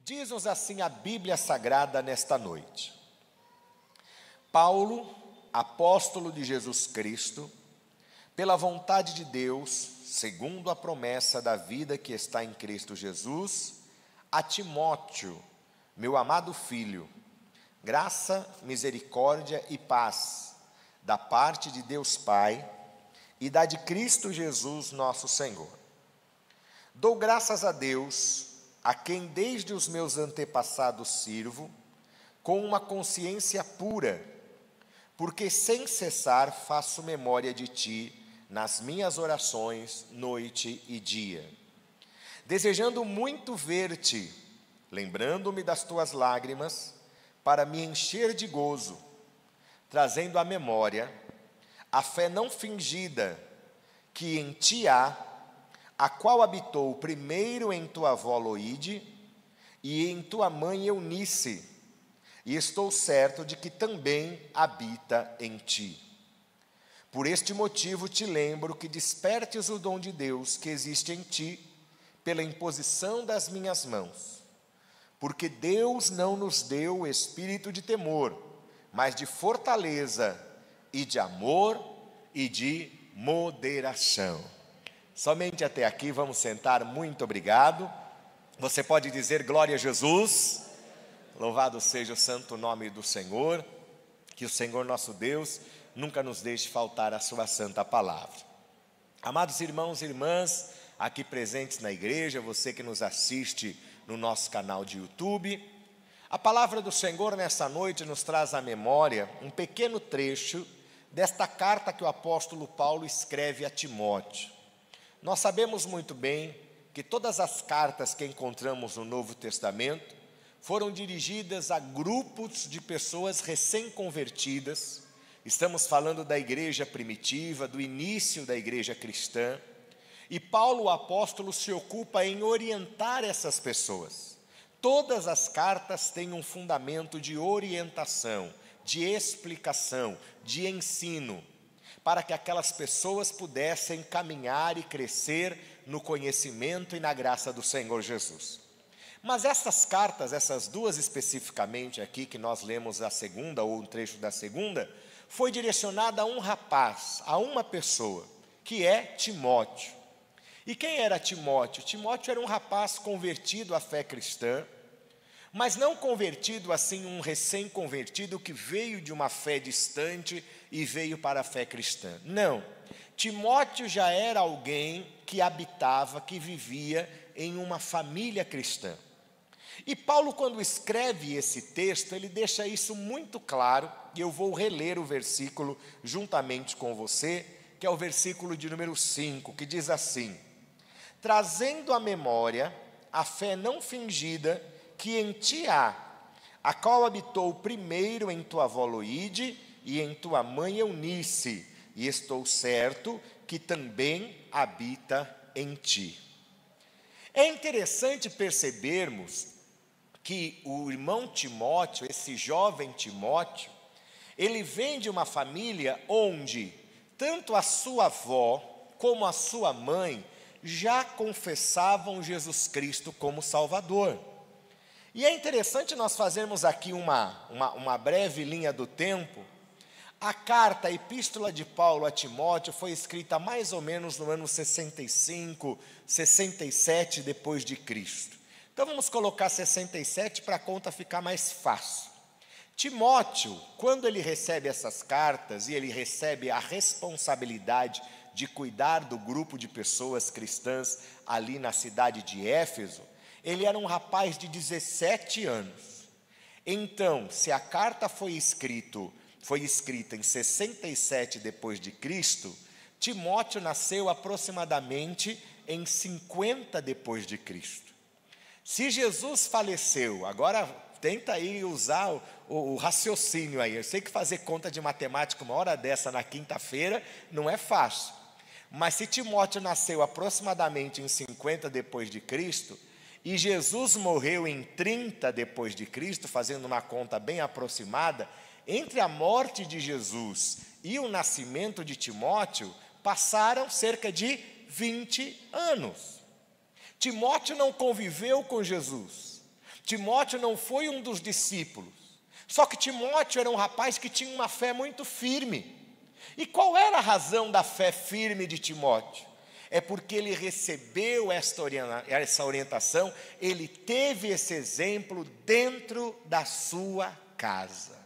Diz-nos assim a Bíblia Sagrada nesta noite. Paulo, apóstolo de Jesus Cristo, pela vontade de Deus, segundo a promessa da vida que está em Cristo Jesus, a Timóteo, meu amado filho, graça, misericórdia e paz, da parte de Deus Pai e da de Cristo Jesus nosso Senhor. Dou graças a Deus, a quem desde os meus antepassados sirvo, com uma consciência pura, porque sem cessar faço memória de ti nas minhas orações, noite e dia, desejando muito ver-te, lembrando-me das tuas lágrimas, para me encher de gozo, trazendo à memória a fé não fingida que em ti há, a qual habitou primeiro em tua avó Loide e em tua mãe Eunice, e estou certo de que também habita em ti. Por este motivo te lembro que despertes o dom de Deus que existe em ti, pela imposição das minhas mãos. Porque Deus não nos deu o espírito de temor, mas de fortaleza e de amor e de moderação. Somente até aqui, vamos sentar, muito obrigado. Você pode dizer glória a Jesus, louvado seja o santo nome do Senhor, que o Senhor nosso Deus nunca nos deixe faltar a sua santa palavra. Amados irmãos e irmãs, aqui presentes na igreja, você que nos assiste no nosso canal de YouTube, a palavra do Senhor nessa noite nos traz à memória um pequeno trecho desta carta que o apóstolo Paulo escreve a Timóteo. Nós sabemos muito bem que todas as cartas que encontramos no Novo Testamento foram dirigidas a grupos de pessoas recém-convertidas. Estamos falando da igreja primitiva, do início da igreja cristã. E Paulo, o apóstolo, se ocupa em orientar essas pessoas. Todas as cartas têm um fundamento de orientação, de explicação, de ensino, para que aquelas pessoas pudessem caminhar e crescer no conhecimento e na graça do Senhor Jesus. Mas essas cartas, essas duas especificamente aqui, que nós lemos a segunda, ou um trecho da segunda, foi direcionada a um rapaz, a uma pessoa, que é Timóteo. E quem era Timóteo? Timóteo era um rapaz convertido à fé cristã, mas não convertido assim, um recém-convertido que veio de uma fé distante e veio para a fé cristã. Não, Timóteo já era alguém que habitava, que vivia em uma família cristã. E Paulo, quando escreve esse texto, ele deixa isso muito claro, e eu vou reler o versículo juntamente com você, que é o versículo de número 5, que diz assim: trazendo à memória a fé não fingida que em ti há, a qual habitou primeiro em tua avó Loide e em tua mãe Eunice, e estou certo que também habita em ti. É interessante percebermos que o irmão Timóteo, esse jovem Timóteo, ele vem de uma família onde tanto a sua avó como a sua mãe já confessavam Jesus Cristo como Salvador. E é interessante nós fazermos aqui uma breve linha do tempo. A carta, a epístola de Paulo a Timóteo foi escrita mais ou menos no ano 65, 67 depois de Cristo. Então vamos colocar 67 para a conta ficar mais fácil. Timóteo, quando ele recebe essas cartas e ele recebe a responsabilidade de cuidar do grupo de pessoas cristãs ali na cidade de Éfeso, ele era um rapaz de 17 anos. Então, se a carta foi escrita em 67 depois de Cristo, Timóteo nasceu aproximadamente em 50 depois de Cristo. Se Jesus faleceu, agora tenta aí usar o raciocínio aí. Eu sei que fazer conta de matemática uma hora dessa na quinta-feira não é fácil. Mas se Timóteo nasceu aproximadamente em 50 depois de Cristo, e Jesus morreu em 30 depois de Cristo, fazendo uma conta bem aproximada, entre a morte de Jesus e o nascimento de Timóteo, passaram cerca de 20 anos. Timóteo não conviveu com Jesus. Timóteo não foi um dos discípulos. Só que Timóteo era um rapaz que tinha uma fé muito firme. E qual era a razão da fé firme de Timóteo? É porque ele recebeu essa orientação, ele teve esse exemplo dentro da sua casa.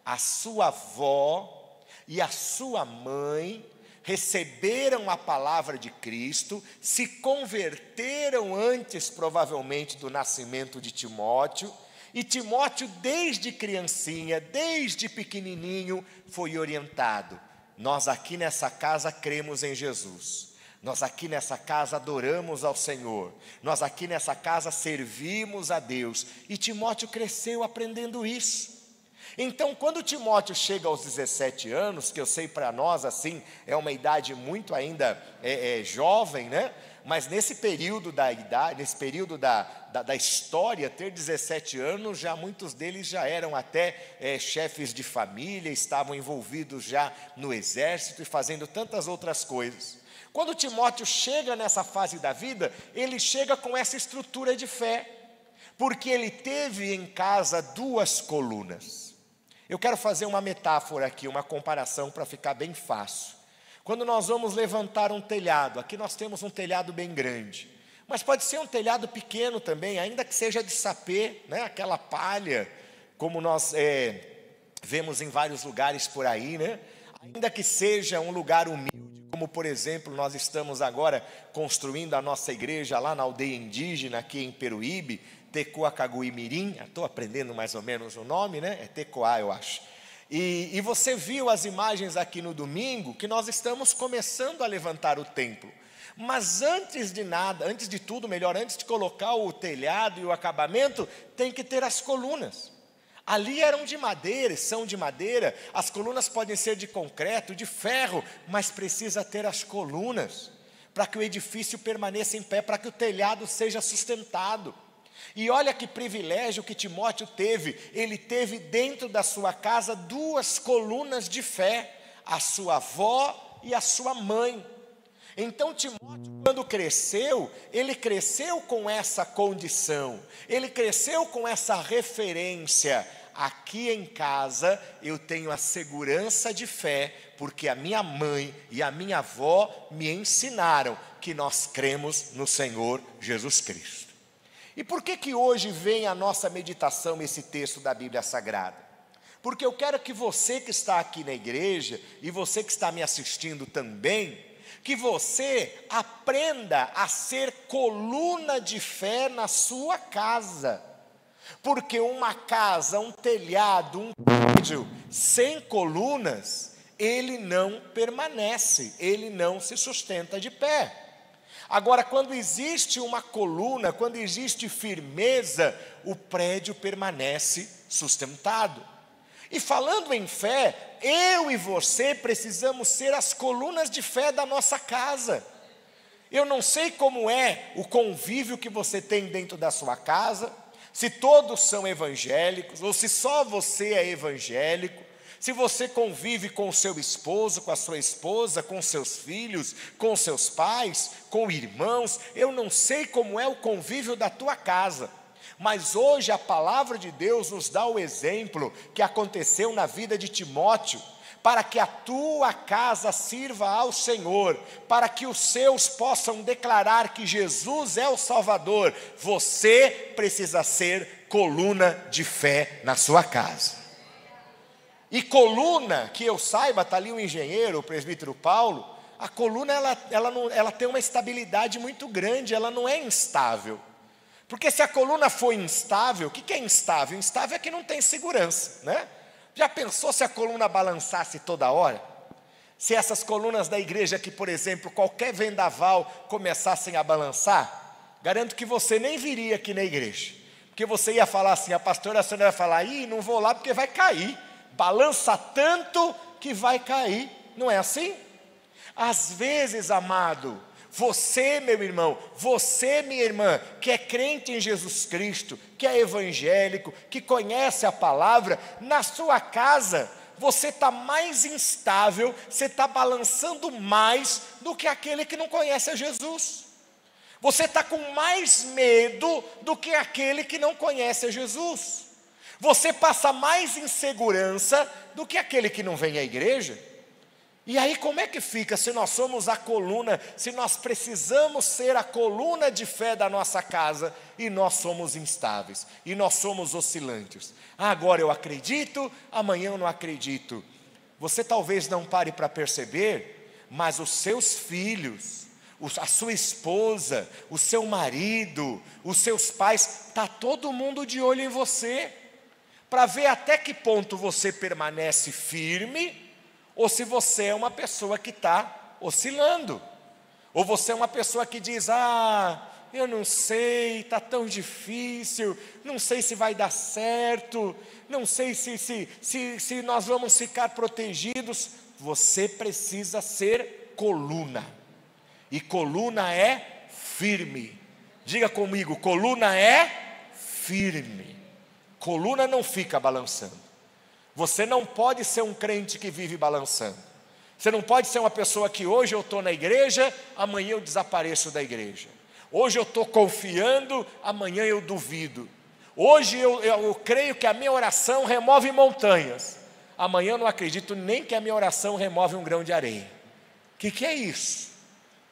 A sua avó e a sua mãe receberam a palavra de Cristo, se converteram antes, provavelmente, do nascimento de Timóteo, e Timóteo, desde criancinha, desde pequenininho, foi orientado. Nós aqui nessa casa cremos em Jesus. Nós aqui nessa casa adoramos ao Senhor. Nós aqui nessa casa servimos a Deus. E Timóteo cresceu aprendendo isso. Então, quando Timóteo chega aos 17 anos, que eu sei para nós, assim, é uma idade muito ainda jovem, né? Mas nesse período da idade, nesse período da história, ter 17 anos, já muitos deles já eram até chefes de família, estavam envolvidos já no exército e fazendo tantas outras coisas. Quando Timóteo chega nessa fase da vida, ele chega com essa estrutura de fé, porque ele teve em casa 2 colunas. Eu quero fazer uma metáfora aqui, uma comparação para ficar bem fácil. Quando nós vamos levantar um telhado, aqui nós temos um telhado bem grande, mas pode ser um telhado pequeno também, ainda que seja de sapê, né? Aquela palha, como nós vemos em vários lugares por aí, né? Ainda que seja um lugar humilde, como por exemplo, nós estamos agora construindo a nossa igreja lá na aldeia indígena, aqui em Peruíbe, Tecoacaguimirim, estou aprendendo mais ou menos o nome, né? É Tecoá, eu acho. E você viu as imagens aqui no domingo, que nós estamos começando a levantar o templo. Mas antes de nada, antes de tudo, antes de colocar o telhado e o acabamento, tem que ter as colunas. Ali eram de madeira, são de madeira, as colunas podem ser de concreto, de ferro, mas precisa ter as colunas, para que o edifício permaneça em pé, para que o telhado seja sustentado. E olha que privilégio que Timóteo teve, ele teve dentro da sua casa 2 colunas de fé, a sua avó e a sua mãe. Então Timóteo, quando cresceu, ele cresceu com essa condição, ele cresceu com essa referência. Aqui em casa eu tenho a segurança de fé, porque a minha mãe e a minha avó me ensinaram que nós cremos no Senhor Jesus Cristo. E por que hoje vem a nossa meditação esse texto da Bíblia Sagrada? Porque eu quero que você que está aqui na igreja, e você que está me assistindo também, que você aprenda a ser coluna de fé na sua casa. Porque uma casa, um telhado, um prédio sem colunas, ele não permanece, ele não se sustenta de pé. Agora, quando existe uma coluna, quando existe firmeza, o prédio permanece sustentado. E falando em fé, eu e você precisamos ser as colunas de fé da nossa casa. Eu não sei como é o convívio que você tem dentro da sua casa, se todos são evangélicos, ou se só você é evangélico, se você convive com o seu esposo, com a sua esposa, com seus filhos, com seus pais, com irmãos, eu não sei como é o convívio da tua casa, mas hoje a palavra de Deus nos dá o exemplo que aconteceu na vida de Timóteo, para que a tua casa sirva ao Senhor, para que os seus possam declarar que Jesus é o Salvador, você precisa ser coluna de fé na sua casa. E coluna, que eu saiba, está ali o engenheiro, o presbítero Paulo, a coluna ela tem uma estabilidade muito grande, ela não é instável. Porque se a coluna for instável, o que é instável? Instável é que não tem segurança, né? Já pensou se a coluna balançasse toda hora? Se essas colunas da igreja aqui, por exemplo, qualquer vendaval começassem a balançar, garanto que você nem viria aqui na igreja. Porque você ia falar assim, a pastora ia falar, não vou lá porque vai cair. Balança tanto que vai cair, não é assim? Às vezes, amado, você, meu irmão, você, minha irmã, que é crente em Jesus Cristo, que é evangélico, que conhece a palavra, na sua casa, você está mais instável, você está balançando mais do que aquele que não conhece a Jesus. Você está com mais medo do que aquele que não conhece a Jesus. Você passa mais insegurança do que aquele que não vem à igreja. E aí como é que fica se nós somos a coluna, se nós precisamos ser a coluna de fé da nossa casa e nós somos instáveis, e nós somos oscilantes? Agora eu acredito, amanhã eu não acredito. Você talvez não pare para perceber, mas os seus filhos, a sua esposa, o seu marido, os seus pais, está todo mundo de olho em você, para ver até que ponto você permanece firme, ou se você é uma pessoa que está oscilando, ou você é uma pessoa que diz, eu não sei, está tão difícil, não sei se vai dar certo, não sei se nós vamos ficar protegidos. Você precisa ser coluna, e coluna é firme. Diga comigo, coluna é firme. Coluna não fica balançando. Você não pode ser um crente que vive balançando. Você não pode ser uma pessoa que hoje eu estou na igreja, amanhã eu desapareço da igreja. Hoje eu estou confiando, amanhã eu duvido. Hoje eu creio que a minha oração remove montanhas. Amanhã eu não acredito nem que a minha oração remove um grão de areia. O que é isso?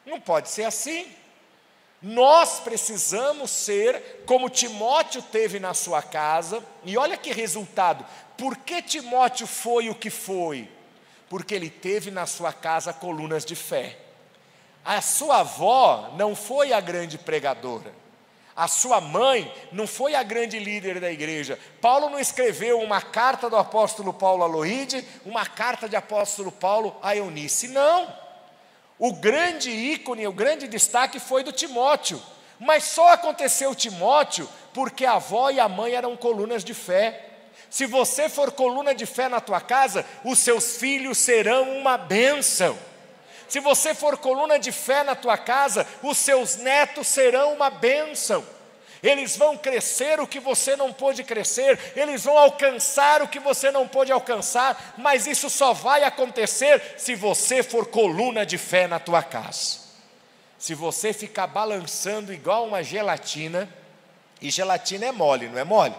Não pode ser assim. Nós precisamos ser como Timóteo teve na sua casa. E olha que resultado. Por que Timóteo foi o que foi? Porque ele teve na sua casa colunas de fé. A sua avó não foi a grande pregadora. A sua mãe não foi a grande líder da igreja. Paulo não escreveu uma carta do apóstolo Paulo a Loide, uma carta de apóstolo Paulo a Eunice. Não. O grande ícone, o grande destaque foi do Timóteo. Mas só aconteceu Timóteo porque a avó e a mãe eram colunas de fé. Se você for coluna de fé na tua casa, os seus filhos serão uma bênção. Se você for coluna de fé na tua casa, os seus netos serão uma bênção. Eles vão crescer o que você não pôde crescer, eles vão alcançar o que você não pôde alcançar, mas isso só vai acontecer se você for coluna de fé na tua casa. Se você ficar balançando igual uma gelatina, e gelatina é mole, não é mole?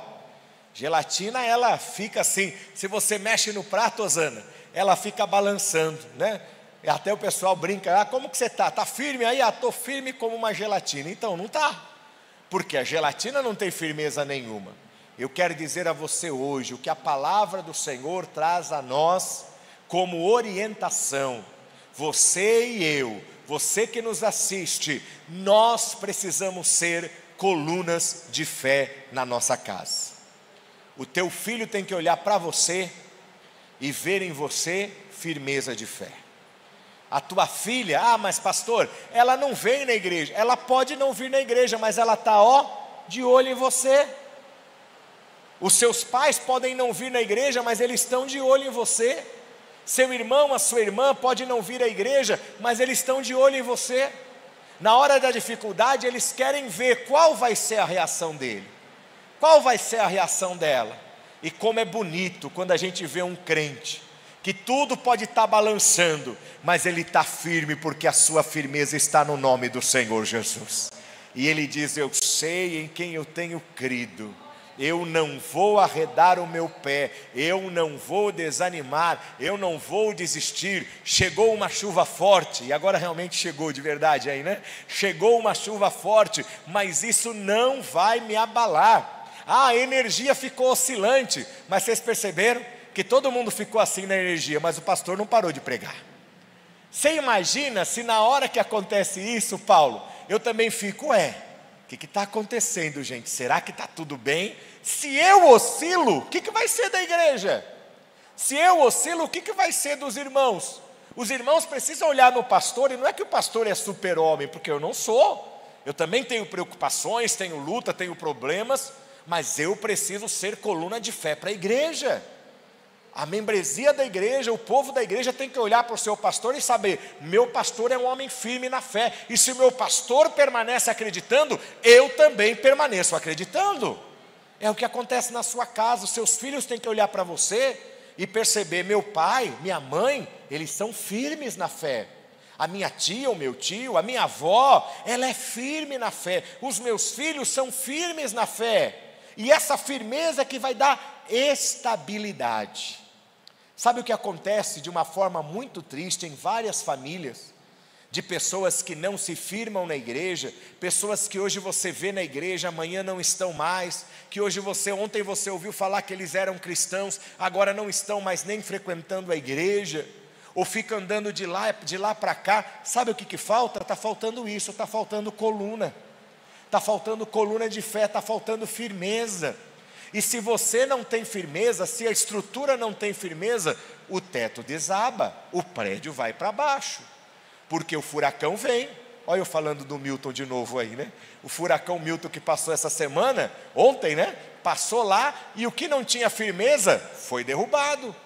Gelatina, ela fica assim, se você mexe no prato, Osana, ela fica balançando, né? E até o pessoal brinca, como que você está? Está firme aí? Estou firme como uma gelatina. Então, não está, porque a gelatina não tem firmeza nenhuma. Eu quero dizer a você hoje, o que a palavra do Senhor traz a nós como orientação, você e eu, você que nos assiste, nós precisamos ser colunas de fé na nossa casa. O teu filho tem que olhar para você e ver em você firmeza de fé. A tua filha, mas pastor, ela não vem na igreja. Ela pode não vir na igreja, mas ela está de olho em você. Os seus pais podem não vir na igreja, mas eles estão de olho em você. Seu irmão, a sua irmã pode não vir à igreja, mas eles estão de olho em você. Na hora da dificuldade, eles querem ver qual vai ser a reação dele, qual vai ser a reação dela. E como é bonito quando a gente vê um crente, que tudo pode estar balançando, mas ele está firme, porque a sua firmeza está no nome do Senhor Jesus. E ele diz, eu sei em quem eu tenho crido, eu não vou arredar o meu pé, eu não vou desanimar, eu não vou desistir. Chegou uma chuva forte, e agora realmente chegou de verdade aí, né? Chegou uma chuva forte, mas isso não vai me abalar. A energia ficou oscilante, mas vocês perceberam que todo mundo ficou assim na energia, mas o pastor não parou de pregar. Você imagina se na hora que acontece isso, Paulo, eu também fico, o que está acontecendo, gente? Será que está tudo bem? Se eu oscilo, o que vai ser da igreja? Se eu oscilo, o que vai ser dos irmãos? Os irmãos precisam olhar no pastor, e não é que o pastor é super-homem, porque eu não sou. Eu também tenho preocupações, tenho luta, tenho problemas, mas eu preciso ser coluna de fé para a igreja. A membresia da igreja, o povo da igreja tem que olhar para o seu pastor e saber, meu pastor é um homem firme na fé, e se o meu pastor permanece acreditando, eu também permaneço acreditando. É o que acontece na sua casa. Os seus filhos têm que olhar para você e perceber, meu pai, minha mãe, eles são firmes na fé. a minha tia, o meu tio, a minha avó, ela é firme na fé. Os meus filhos são firmes na fé. E essa firmeza que vai dar estabilidade. Sabe o que acontece de uma forma muito triste em várias famílias? De pessoas que não se firmam na igreja, pessoas que hoje você vê na igreja, amanhã não estão mais, que ontem você ouviu falar que eles eram cristãos, agora não estão mais nem frequentando a igreja, ou fica andando de lá para cá. Sabe o que falta? Está faltando isso, está faltando coluna, está faltando coluna de fé, está faltando firmeza. E se você não tem firmeza, se a estrutura não tem firmeza, o teto desaba, o prédio vai para baixo, porque o furacão vem. Olha eu falando do Milton de novo aí, né? O furacão Milton que passou essa semana, ontem, né? Passou lá e o que não tinha firmeza foi derrubado.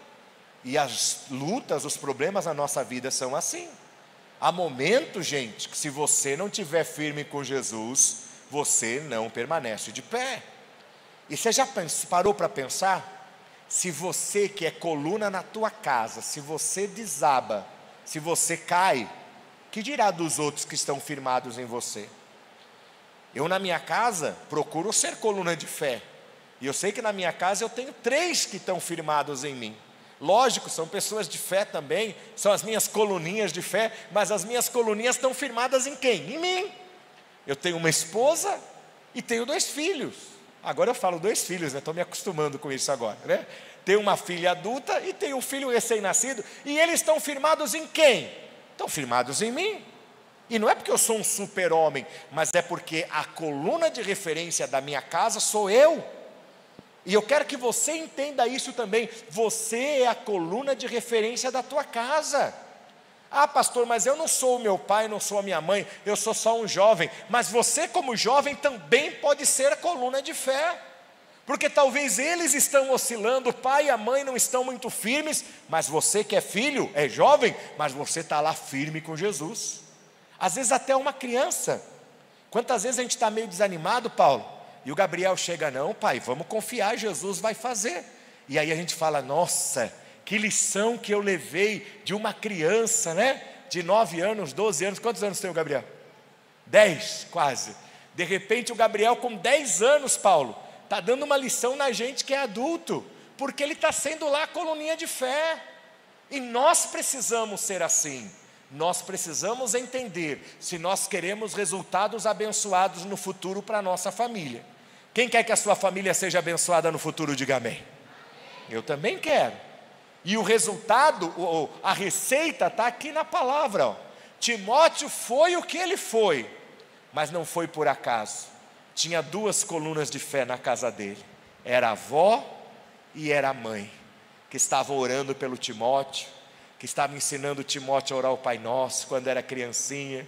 E as lutas, os problemas na nossa vida são assim. Há momentos, gente, que se você não estiver firme com Jesus, você não permanece de pé. E você já parou para pensar? Se você que é coluna na tua casa, se você desaba, se você cai, que dirá dos outros que estão firmados em você? Eu na minha casa procuro ser coluna de fé. E eu sei que na minha casa eu tenho 3 que estão firmados em mim. Lógico, são pessoas de fé também, são as minhas coluninhas de fé, mas as minhas coluninhas estão firmadas em quem? Em mim. Eu tenho uma esposa e tenho 2 filhos. Agora eu falo 2 filhos, né? Estou me acostumando com isso agora, né? Tenho uma filha adulta e tenho um filho recém-nascido, e eles estão firmados em quem? Estão firmados em mim. E não é porque eu sou um super-homem, mas é porque a coluna de referência da minha casa sou eu. E eu quero que você entenda isso também. Você é a coluna de referência da tua casa. Ah, pastor, mas eu não sou o meu pai, não sou a minha mãe, eu sou só um jovem. Mas você, como jovem, também pode ser a coluna de fé. Porque talvez eles estão oscilando, o pai e a mãe não estão muito firmes, mas você que é filho, é jovem, mas você está lá firme com Jesus. Às vezes até uma criança. Quantas vezes a gente está meio desanimado, Paulo? E o Gabriel chega, não pai, vamos confiar, Jesus vai fazer. E aí a gente fala, nossa, que lição que eu levei de uma criança, né? De 9 anos, 12 anos, quantos anos tem o Gabriel? 10, quase. De repente o Gabriel com 10 anos, Paulo, está dando uma lição na gente que é adulto, porque ele está sendo lá a coluninha de fé. E nós precisamos ser assim. Nós precisamos entender se nós queremos resultados abençoados no futuro para a nossa família. Quem quer que a sua família seja abençoada no futuro, diga amém. Eu também quero. E o resultado, a receita está aqui na palavra. Ó. Timóteo foi o que ele foi, mas não foi por acaso. Tinha 2 colunas de fé na casa dele. Era a avó e era a mãe, que estavam orando pelo Timóteo, que estava ensinando Timóteo a orar o Pai Nosso quando era criancinha,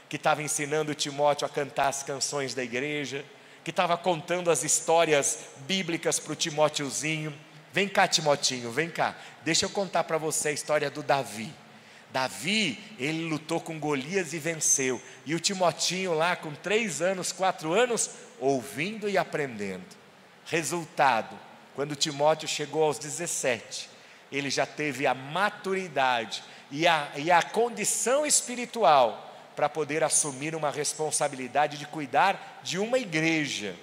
que estava ensinando Timóteo a cantar as canções da igreja, que estava contando as histórias bíblicas para o Timóteozinho. Vem cá, Timotinho, vem cá, deixa eu contar para você a história do Davi. Davi, ele lutou com Golias e venceu, e o Timotinho lá com 3 anos, 4 anos, ouvindo e aprendendo. Resultado, quando Timóteo chegou aos 17, ele já teve a maturidade e a condição espiritual para poder assumir uma responsabilidade de cuidar de uma igreja.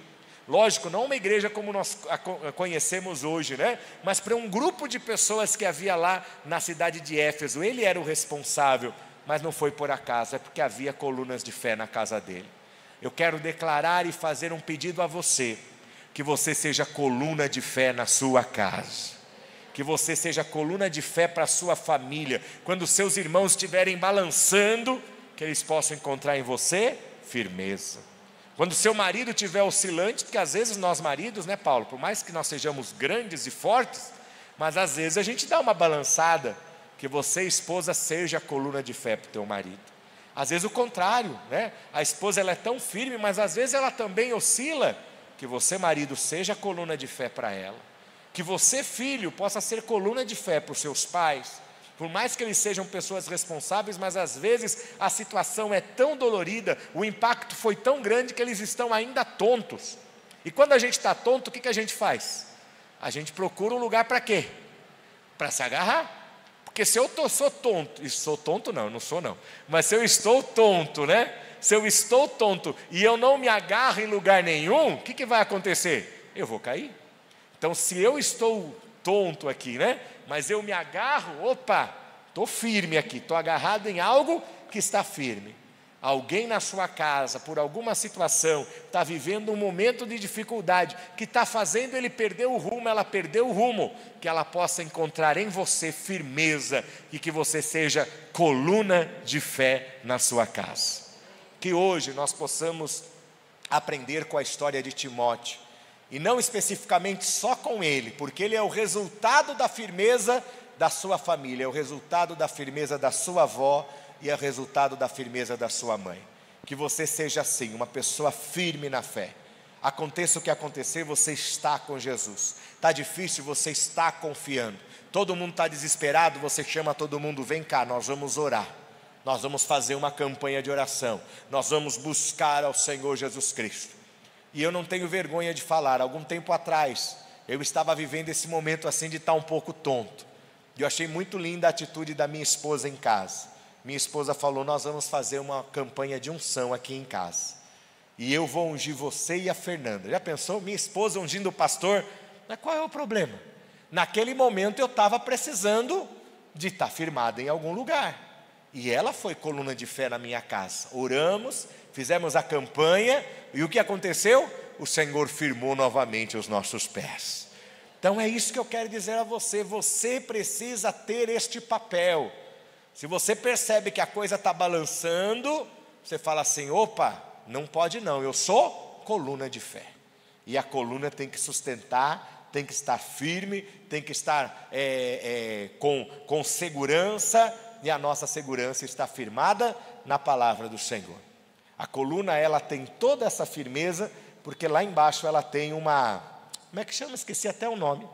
Lógico, não uma igreja como nós a conhecemos hoje, né? Mas para um grupo de pessoas que havia lá na cidade de Éfeso. Ele era o responsável, mas não foi por acaso, é porque havia colunas de fé na casa dele. Eu quero declarar e fazer um pedido a você, que você seja coluna de fé na sua casa, que você seja coluna de fé para a sua família, quando seus irmãos estiverem balançando, que eles possam encontrar em você firmeza. Quando seu marido estiver oscilante, porque às vezes nós maridos, né Paulo, por mais que nós sejamos grandes e fortes, mas às vezes a gente dá uma balançada, que você, esposa, seja a coluna de fé para o teu marido. Às vezes o contrário, né? A esposa ela é tão firme, mas às vezes ela também oscila, que você, marido, seja a coluna de fé para ela. Que você, filho, possa ser coluna de fé para os seus pais, por mais que eles sejam pessoas responsáveis, mas às vezes a situação é tão dolorida, o impacto foi tão grande que eles estão ainda tontos. E quando a gente está tonto, o que a gente faz? A gente procura um lugar para quê? Para se agarrar. Porque se eu sou tonto, e sou tonto não, não sou não, mas se eu estou tonto, né? Se eu estou tonto e eu não me agarro em lugar nenhum, o que vai acontecer? Eu vou cair. Então, se eu estou tonto aqui, né? Mas eu me agarro, opa, estou firme aqui, estou agarrado em algo que está firme. Alguém na sua casa, por alguma situação, está vivendo um momento de dificuldade, que está fazendo ele perder o rumo, ela perdeu o rumo, que ela possa encontrar em você firmeza e que você seja coluna de fé na sua casa. Que hoje nós possamos aprender com a história de Timóteo, e não especificamente só com ele, porque ele é o resultado da firmeza da sua família, é o resultado da firmeza da sua avó, e é o resultado da firmeza da sua mãe. Que você seja assim, uma pessoa firme na fé. Aconteça o que acontecer, você está com Jesus. Está difícil, você está confiando. Todo mundo está desesperado, você chama todo mundo, vem cá, nós vamos orar. Nós vamos fazer uma campanha de oração. Nós vamos buscar ao Senhor Jesus Cristo. E eu não tenho vergonha de falar, algum tempo atrás, eu estava vivendo esse momento assim de estar um pouco tonto. E eu achei muito linda a atitude da minha esposa em casa. Minha esposa falou, nós vamos fazer uma campanha de unção aqui em casa. E eu vou ungir você e a Fernanda. Já pensou? Minha esposa ungindo o pastor? Mas qual é o problema? Naquele momento eu estava precisando de estar firmada em algum lugar. E ela foi coluna de fé na minha casa. Oramos, fizemos a campanha, e o que aconteceu? O Senhor firmou novamente os nossos pés. Então é isso que eu quero dizer a você. Você precisa ter este papel. Se você percebe que a coisa está balançando, você fala assim, opa, não pode não, eu sou coluna de fé. E a coluna tem que sustentar, tem que estar firme, tem que estar com segurança, e a nossa segurança está firmada na palavra do Senhor. A coluna, ela tem toda essa firmeza, porque lá embaixo ela tem uma, como é que chama? Esqueci até o nome.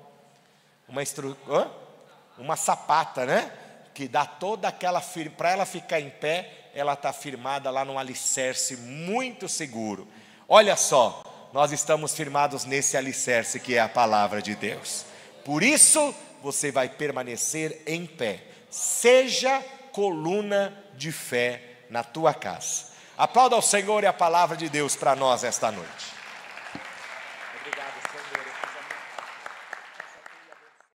Uma sapata, né? Que dá toda aquela firmeza, para ela ficar em pé, ela está firmada lá num alicerce muito seguro. Olha só, nós estamos firmados nesse alicerce que é a palavra de Deus. Por isso, você vai permanecer em pé. Seja coluna de fé na tua casa. Aplauda ao Senhor e a palavra de Deus para nós esta noite.